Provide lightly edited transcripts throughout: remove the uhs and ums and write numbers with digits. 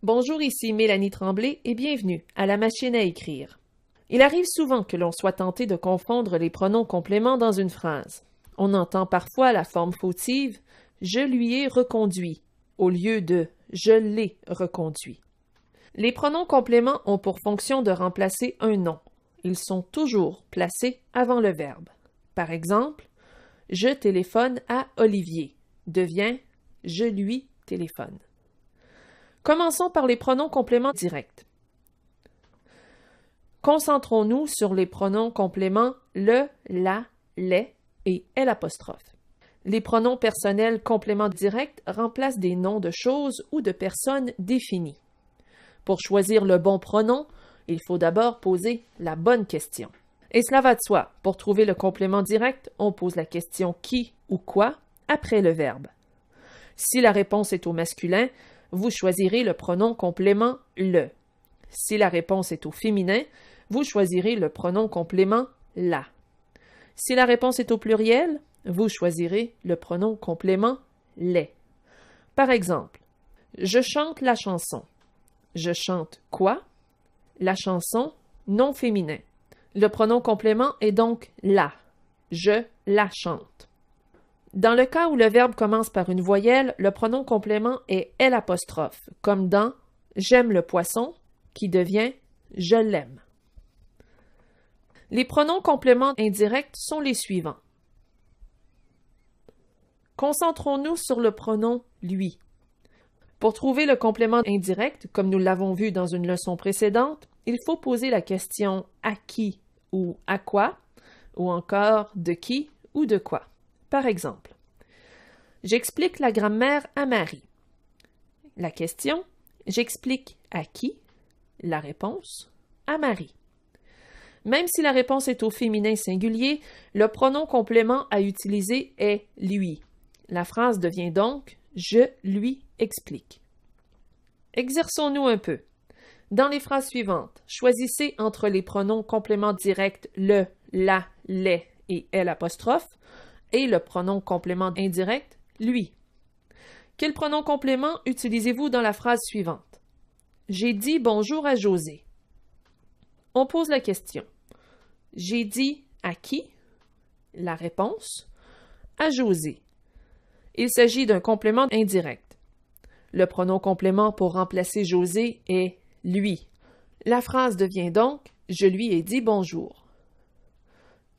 Bonjour, ici Mélanie Tremblay et bienvenue à la machine à écrire. Il arrive souvent que l'on soit tenté de confondre les pronoms compléments dans une phrase. On entend parfois la forme fautive « je lui ai reconduit » au lieu de « je l'ai reconduit ». Les pronoms compléments ont pour fonction de remplacer un nom. Ils sont toujours placés avant le verbe. Par exemple, « je téléphone à Olivier » devient « je lui téléphone ». Commençons par les pronoms compléments directs. Concentrons-nous sur les pronoms compléments le, la, les et L'. Les pronoms personnels compléments directs remplacent des noms de choses ou de personnes définies. Pour choisir le bon pronom, il faut d'abord poser la bonne question. Et cela va de soi. Pour trouver le complément direct, on pose la question qui ou quoi après le verbe. Si la réponse est au masculin, vous choisirez le pronom complément le. Si la réponse est au féminin, vous choisirez le pronom complément la. Si la réponse est au pluriel, vous choisirez le pronom complément les. Par exemple, je chante la chanson. Je chante quoi? La chanson, non féminin. Le pronom complément est donc la. Je la chante. Dans le cas où le verbe commence par une voyelle, le pronom complément est L', comme dans « j'aime le poisson » qui devient « je l'aime ». Les pronoms compléments indirects sont les suivants. Concentrons-nous sur le pronom « lui ». Pour trouver le complément indirect, comme nous l'avons vu dans une leçon précédente, il faut poser la question « à qui » ou « à quoi » ou encore « de qui » ou « de quoi ». Par exemple, j'explique la grammaire à Marie. La question, j'explique à qui? La réponse, à Marie. Même si la réponse est au féminin singulier, le pronom complément à utiliser est lui. La phrase devient donc je lui explique. Exerçons-nous un peu. Dans les phrases suivantes, choisissez entre les pronoms compléments directs le, la, les et L' et le pronom complément indirect, lui. Quel pronom complément utilisez-vous dans la phrase suivante? J'ai dit bonjour à José. On pose la question. J'ai dit à qui? La réponse, à José. Il s'agit d'un complément indirect. Le pronom complément pour remplacer José est lui. La phrase devient donc je lui ai dit bonjour.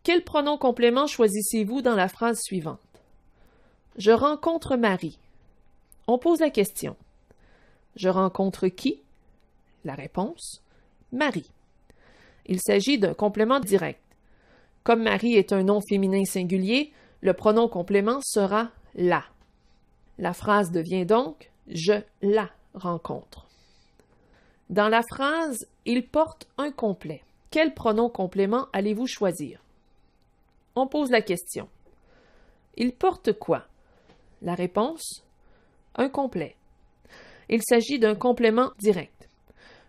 Quel pronom complément choisissez-vous dans la phrase suivante? Je rencontre Marie. On pose la question. Je rencontre qui? La réponse, Marie. Il s'agit d'un complément direct. Comme Marie est un nom féminin singulier, le pronom complément sera la. La phrase devient donc je la rencontre. Dans la phrase il porte un complet. Quel pronom complément allez-vous choisir? On pose la question. Il porte quoi? La réponse, un complet. Il s'agit d'un complément direct.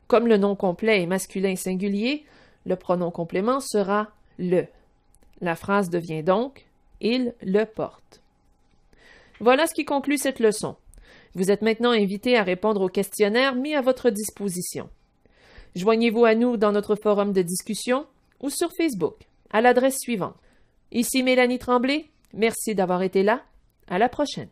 Comme le nom complet est masculin singulier, le pronom complément sera le. La phrase devient donc il le porte. Voilà ce qui conclut cette leçon. Vous êtes maintenant invité à répondre au questionnaire mis à votre disposition. Joignez-vous à nous dans notre forum de discussion ou sur Facebook à l'adresse suivante. Ici Mélanie Tremblay, merci d'avoir été là. À la prochaine.